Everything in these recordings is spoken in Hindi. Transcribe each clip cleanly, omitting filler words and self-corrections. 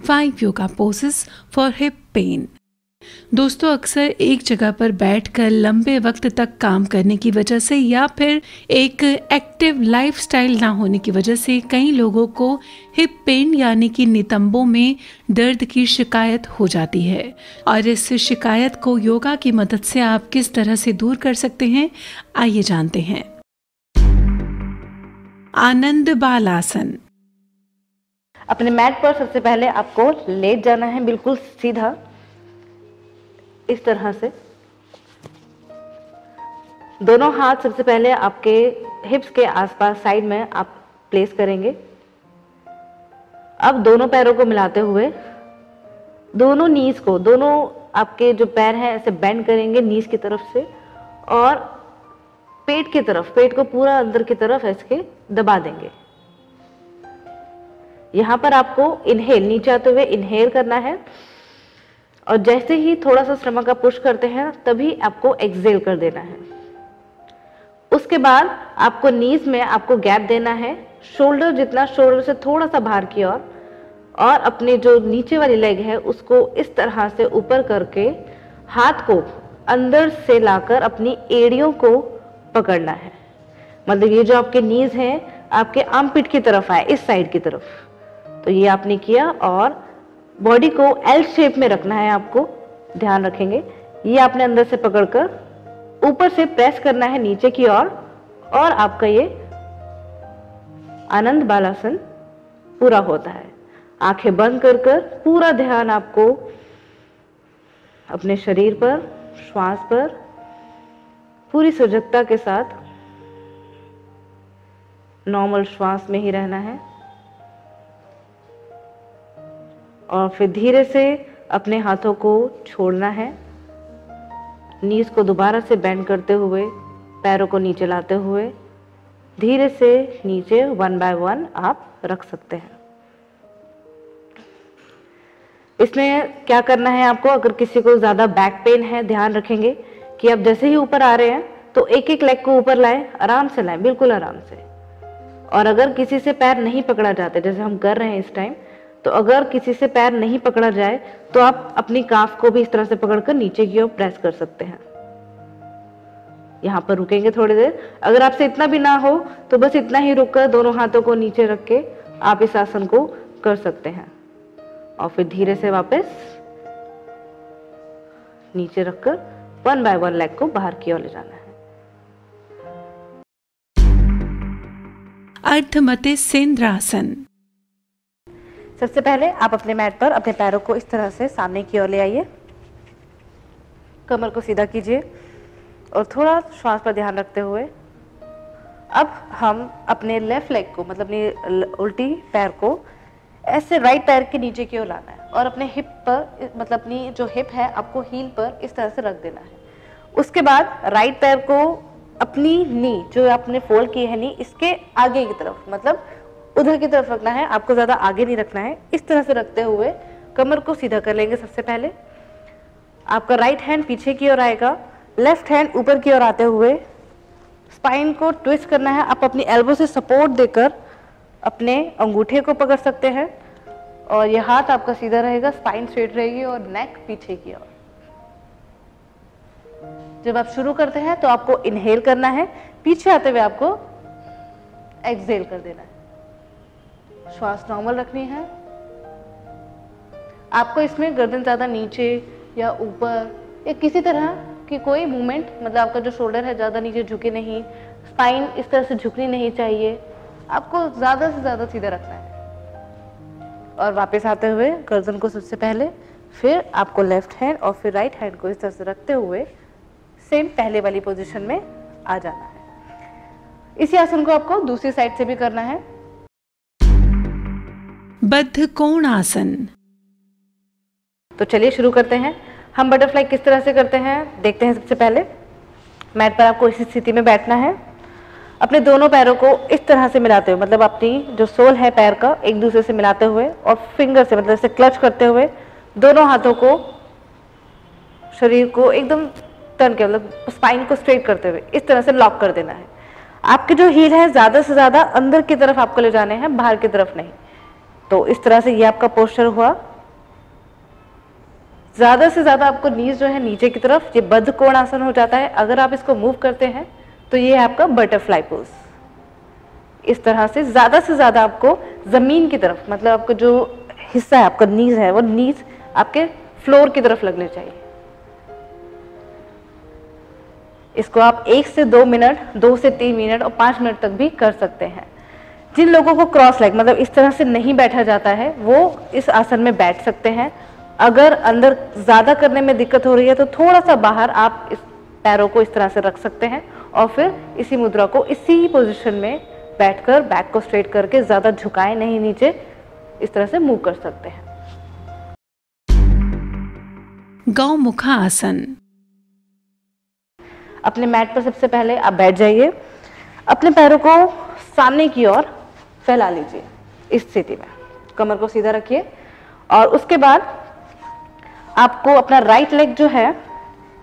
5 yoga poses for hip pain. दोस्तों, अक्सर एक जगह पर बैठकर लंबे वक्त तक काम करने की वजह से या फिर एक एक्टिव लाइफस्टाइल ना होने की वजह से कई लोगों को हिप पेन यानी कि नितंबों में दर्द की शिकायत हो जाती है। और इस शिकायत को योगा की मदद से आप किस तरह से दूर कर सकते हैं, आइए जानते हैं। आनंद बाल आसन। अपने मैट पर सबसे पहले आपको लेट जाना है, बिल्कुल सीधा इस तरह से। दोनों हाथ सबसे पहले आपके हिप्स के आसपास साइड में आप प्लेस करेंगे। अब दोनों पैरों को मिलाते हुए दोनों नीज को, दोनों आपके जो पैर हैं ऐसे बेंड करेंगे नीज की तरफ से, और पेट की तरफ, पेट को पूरा अंदर की तरफ ऐसे दबा देंगे। यहां पर आपको इनहेल, नीचे आते हुए इनहेल करना है, और जैसे ही थोड़ा सा स्टमक का पुश करते हैं तभी आपको एक्सहेल कर देना है। उसके बाद आपको नीज में आपको गैप देना है, शोल्डर जितना, शोल्डर से थोड़ा सा बाहर की ओर, और अपनी जो नीचे वाली लेग है उसको इस तरह से ऊपर करके हाथ को अंदर से लाकर अपनी एड़ियों को पकड़ना है। मतलब ये जो आपके नीज हैं आपके आर्मपिट की तरफ आए, इस साइड की तरफ। तो ये आपने किया, और बॉडी को एल शेप में रखना है, आपको ध्यान रखेंगे। ये आपने अंदर से पकड़कर ऊपर से प्रेस करना है नीचे की ओर, और आपका ये आनंद बालासन पूरा होता है। आंखें बंद कर कर पूरा ध्यान आपको अपने शरीर पर, श्वास पर पूरी सजगता के साथ नॉर्मल श्वास में ही रहना है, और फिर धीरे से अपने हाथों को छोड़ना है। नीज को दोबारा से बेंड करते हुए, पैरों को नीचे लाते हुए धीरे से नीचे 1 बाय 1 आप रख सकते हैं। इसमें क्या करना है आपको, अगर किसी को ज्यादा बैक पेन है, ध्यान रखेंगे कि आप जैसे ही ऊपर आ रहे हैं तो एक एक लेग को ऊपर लाएं, आराम से लाएं, बिल्कुल आराम से। और अगर किसी से पैर नहीं पकड़ा जाते, जैसे हम कर रहे हैं इस टाइम, तो अगर किसी से पैर नहीं पकड़ा जाए तो आप अपनी काफ को भी इस तरह से पकड़कर नीचे की ओर प्रेस कर सकते हैं। यहां पर रुकेंगे थोड़ी देर। अगर आपसे इतना भी ना हो तो बस इतना ही रुककर दोनों हाथों को नीचे रख के आप इस आसन को कर सकते हैं, और फिर धीरे से वापस नीचे रखकर 1 बाय 1 लेग को बाहर की ओर ले जाना है। अर्धमते सेंद्रासन। सबसे पहले आप अपने मैट पर अपने पैरों को इस तरह से सामने की ओर ले आइए, कमर को सीधा कीजिए, और थोड़ा श्वास पर ध्यान रखते हुए अब हम अपने लेफ्ट लेग को, मतलब अपनी उल्टी पैर को ऐसे राइट पैर के नीचे की ओर लाना है, और अपने हिप पर, मतलब अपनी जो हिप है आपको हील पर इस तरह से रख देना है। उसके बाद राइट पैर को अपनी नी, जो आपने फोल्ड की है नी, इसके आगे की तरफ, मतलब उधर की तरफ रखना है, आपको ज्यादा आगे नहीं रखना है। इस तरह से रखते हुए कमर को सीधा कर लेंगे। सबसे पहले आपका राइट हैंड पीछे की ओर आएगा, लेफ्ट हैंड ऊपर की ओर आते हुए स्पाइन को ट्विस्ट करना है। आप अपनी एल्बो से सपोर्ट देकर अपने अंगूठे को पकड़ सकते हैं, और यह हाथ आपका सीधा रहेगा, स्पाइन स्ट्रेट रहेगी, और नेक पीछे की ओर। जब आप शुरू करते हैं तो आपको इनहेल करना है, पीछे आते हुए आपको एक्सहेल कर देना है। श्वास नॉर्मल रखनी है। आपको इसमें गर्दन ज्यादा नीचे या ऊपर या किसी तरह की कोई मूवमेंट, मतलब आपका जो शोल्डर है ज्यादा नीचे झुके नहीं, स्पाइन इस तरह से झुकनी नहीं चाहिए, आपको ज्यादा से ज्यादा सीधा रखना है। और वापस आते हुए गर्दन को सबसे पहले, फिर आपको लेफ्ट हैंड और फिर राइट हैंड को इस तरह से रखते हुए सेम पहले वाली पोजीशन में आ जाना है। इसी आसन को आपको दूसरी साइड से भी करना है। बद्ध कोण आसन। तो चलिए शुरू करते हैं। हम बटरफ्लाई किस तरह से करते हैं देखते हैं। सबसे पहले मैट पर आपको इसी स्थिति में बैठना है, अपने दोनों पैरों को इस तरह से मिलाते हुए, मतलब अपनी जो सोल है पैर का एक दूसरे से मिलाते हुए, और फिंगर से, मतलब इसे क्लच करते हुए दोनों हाथों को शरीर को एकदम टर्न के, मतलब स्पाइन को स्ट्रेट करते हुए इस तरह से लॉक कर देना है। आपके जो हील है ज्यादा से ज्यादा अंदर की तरफ आपको ले जाने हैं, बाहर की तरफ नहीं। तो इस तरह से ये आपका पोस्चर हुआ। ज़्यादा से ज़्यादा आपको नीज जो है नीचे की तरफ, ये बद्ध कोण आसन हो जाता है। अगर आप इसको मूव करते हैं तो ये है आपका बटरफ्लाई पोज। इस तरह से ज़्यादा आपको ज़मीन की तरफ, मतलब आपका जो हिस्सा है आपका नीज है, वो नीज आपके फ्लोर की तरफ लगने चाहिए। इसको आप 1 से 2 मिनट, 2 से 3 मिनट और 5 मिनट तक भी कर सकते हैं। जिन लोगों को क्रॉस लेग, मतलब इस तरह से नहीं बैठा जाता है, वो इस आसन में बैठ सकते हैं। अगर अंदर ज़्यादा करने में दिक्कत हो रही है तो थोड़ा सा बाहर आप इस पैरों को इस तरह से रख सकते हैं और फिर इसी मुद्रा को इसी पोजीशन में बैठकर बैक को स्ट्रेट करके, ज़्यादा झुकाए नहीं नीचे, इस तरह से मूव कर सकते हैं। गौमुखा आसन। अपने मैट पर सबसे पहले आप बैठ जाइए, अपने पैरों को सामने की ओर फैला लीजिए। इस स्थिति में कमर को सीधा रखिए और उसके बाद आपको अपना राइट लेग जो है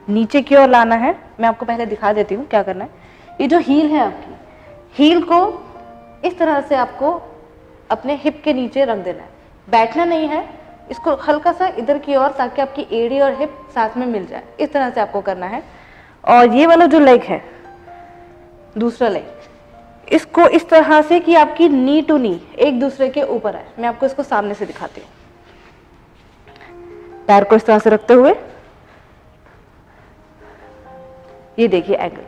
नीचे की ओर लाना है। मैं आपको पहले दिखा देती हूँ क्या करना है। ये जो हील है आपकी, हील को इस तरह से आपको अपने हिप के नीचे रख देना है। बैठना नहीं है, इसको हल्का सा इधर की ओर, ताकि आपकी एड़ी और हिप साथ में मिल जाए। इस तरह से आपको करना है। और ये वाला जो लेग है, दूसरा लेग, इसको इस तरह से कि आपकी नी टू नी एक दूसरे के ऊपर है। मैं आपको इसको सामने से दिखाती हूँ। पैर को इस तरह से रखते हुए, ये देखिए एंगल।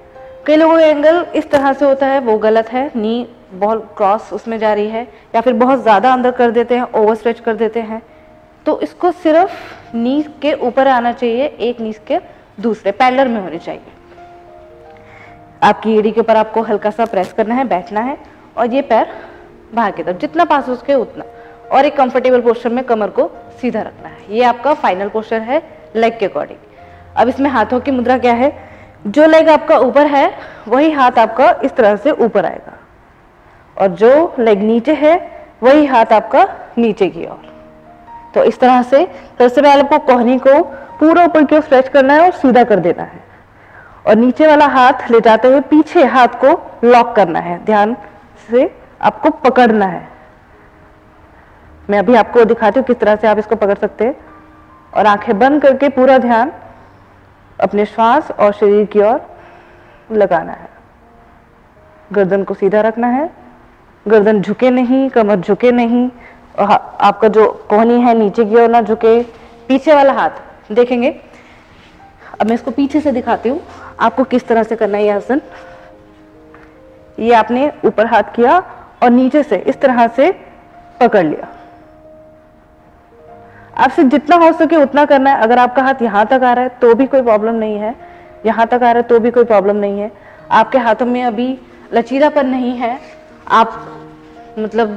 कई लोगों का एंगल इस तरह से होता है, वो गलत है। नी बहुत क्रॉस उसमें जा रही है, या फिर बहुत ज़्यादा अंदर कर देते हैं, ओवर स्ट्रेच कर देते हैं। तो इसको सिर्फ नी के ऊपर आना चाहिए, एक नी के दूसरे पैरेलल में होनी चाहिए। आपकी एड़ी के ऊपर आपको हल्का सा प्रेस करना है, बैठना है और ये पैर बाहर की तरफ, जितना पास हो सके उतना, और एक कंफर्टेबल पोस्चर में कमर को सीधा रखना है। ये आपका फाइनल पोस्चर है लेग के अकॉर्डिंग। अब इसमें हाथों की मुद्रा क्या है, जो लेग आपका ऊपर है वही हाथ आपका इस तरह से ऊपर आएगा, और जो लेग नीचे है वही हाथ आपका नीचे की ओर। तो इस तरह से सबसे पहले आपको कोहनी को पूरा ऊपर की ओर स्ट्रेच करना है और सीधा कर देना है, और नीचे वाला हाथ ले जाते हुए पीछे हाथ को लॉक करना है। ध्यान से आपको पकड़ना है। मैं अभी आपको दिखाती हूँ किस तरह से आप इसको पकड़ सकते हैं। और आंखें बंद करके पूरा ध्यान अपने श्वास और शरीर की ओर लगाना है। गर्दन को सीधा रखना है, गर्दन झुके नहीं, कमर झुके नहीं, और आपका जो कोहनी है नीचे की ओर ना झुके। पीछे वाला हाथ देखेंगे, अब मैं इसको पीछे से दिखाती हूँ आपको किस तरह से करना है ये आसन। ये आपने ऊपर हाथ किया और नीचे से इस तरह से पकड़ लिया। आपसे जितना हो सके उतना करना है। अगर आपका हाथ यहाँ तक आ रहा है तो भी कोई प्रॉब्लम नहीं है, यहाँ तक आ रहा है तो भी कोई प्रॉब्लम नहीं है। आपके हाथों में अभी लचीलापन नहीं है, आप मतलब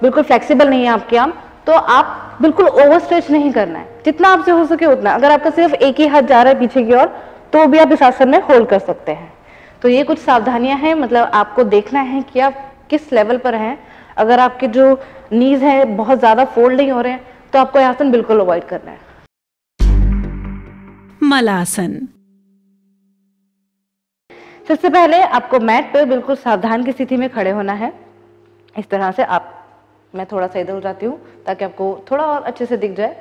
बिल्कुल फ्लेक्सिबल नहीं है आपके आर्म, तो आप बिल्कुल ओवर स्ट्रेच नहीं करना है। जितना आपसे हो सके उतना। अगर आपका सिर्फ एक ही हाथ जा रहा है पीछे की ओर तो भी आप इस आसन में होल्ड कर सकते हैं। तो ये कुछ सावधानियां हैं, मतलब आपको देखना है कि आप किस लेवल पर हैं। अगर आपके जो नीज है बहुत ज्यादा फोल्ड नहीं हो रहे हैं तो आपको यह आसन बिल्कुल अवॉइड करना है। मलासन। सबसे पहले आपको मैट पर बिल्कुल सावधान की स्थिति में खड़े होना है। इस तरह से मैं थोड़ा सा इधर हो जाती हूँ ताकि आपको थोड़ा और अच्छे से दिख जाए।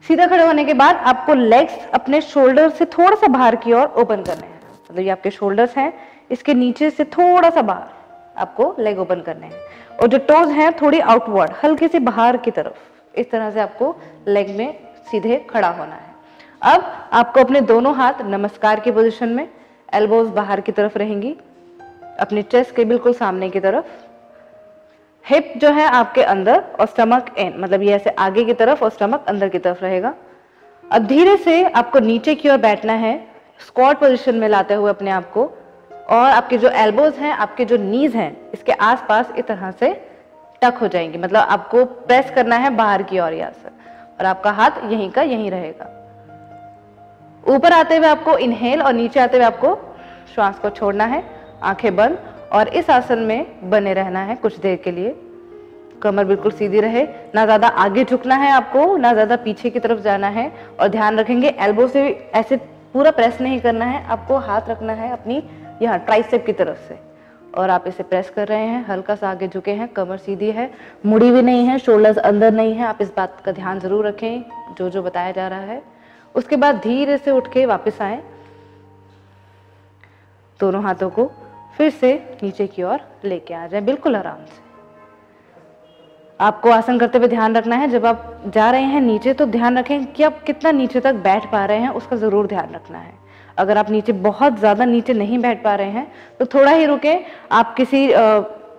सीधा खड़े होने के बाद आपको लेग्स अपने शोल्डर से थोड़ा सा बाहर की ओर ओपन करने हैं। मतलब ये आपके शोल्डर्स हैं, इसके नीचे से थोड़ा सा बाहर आपको लेग ओपन करने हैं, और जो टोज हैं थोड़ी आउटवर्ड, हल्के से बाहर की तरफ। इस तरह से आपको लेग में सीधे खड़ा होना है। अब आपको अपने दोनों हाथ नमस्कार की पोजीशन में, एल्बोज बाहर की तरफ रहेंगी, अपने चेस्ट के बिल्कुल सामने की तरफ। हिप जो है आपके अंदर और स्टमक इन, मतलब ये ऐसे आगे की तरफ और स्टमक अंदर की तरफ रहेगा। अब धीरे से आपको नीचे की ओर बैठना है, स्क्वाट पोजीशन में लाते हुए अपने आप को, और आपके जो एल्बोज हैं, आपके जो नीज हैं, इसके आसपास इस तरह से टक हो जाएंगी। मतलब आपको प्रेस करना है बाहर की ओर यहाँ से, और आपका हाथ यहीं का यहीं रहेगा। ऊपर आते हुए आपको इनहेल और नीचे आते हुए आपको श्वास को छोड़ना है, आंखें बंद, और इस आसन में बने रहना है कुछ देर के लिए। कमर बिल्कुल सीधी रहे, ना ज्यादा आगे झुकना है आपको, ना ज्यादा पीछे की तरफ जाना है। और ध्यान रखेंगे एल्बो से ऐसे पूरा प्रेस नहीं करना है, आपको हाथ रखना है अपनी यहाँ ट्राइसेप की तरफ से, और आप इसे प्रेस कर रहे हैं। हल्का सा आगे झुके हैं, कमर सीधी है, मुड़ी भी नहीं है, शोल्डर्स अंदर नहीं है। आप इस बात का ध्यान जरूर रखें जो जो बताया जा रहा है। उसके बाद धीरे से उठ के वापस आए, दोनों हाथों को फिर से नीचे की ओर लेके आ जाए, बिल्कुल आराम से। आपको आसन करते हुए ध्यान रखना है, जब आप जा रहे हैं नीचे तो ध्यान रखें कि आप कितना नीचे तक बैठ पा रहे हैं, उसका ज़रूर ध्यान रखना है। अगर आप नीचे बहुत ज़्यादा नीचे नहीं बैठ पा रहे हैं तो थोड़ा ही रुकें। आप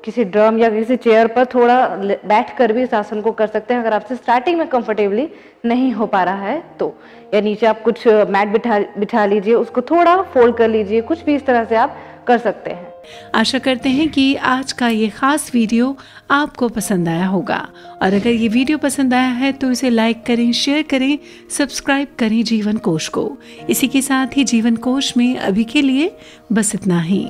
किसी ड्रम या किसी चेयर पर थोड़ा बैठ कर भी इस आसन को कर सकते हैं, अगर आपसे स्टार्टिंग में कंफर्टेबली नहीं हो पा रहा है तो। या नीचे आप कुछ मैट बिठा लीजिए, उसको थोड़ा फोल्ड कर लीजिए, कुछ भी इस तरह से आप कर सकते हैं। आशा करते हैं कि आज का ये खास वीडियो आपको पसंद आया होगा, और अगर ये वीडियो पसंद आया है तो इसे लाइक करें, शेयर करें, सब्सक्राइब करें जीवन कोश को। इसी के साथ ही जीवन कोश में अभी के लिए बस इतना ही।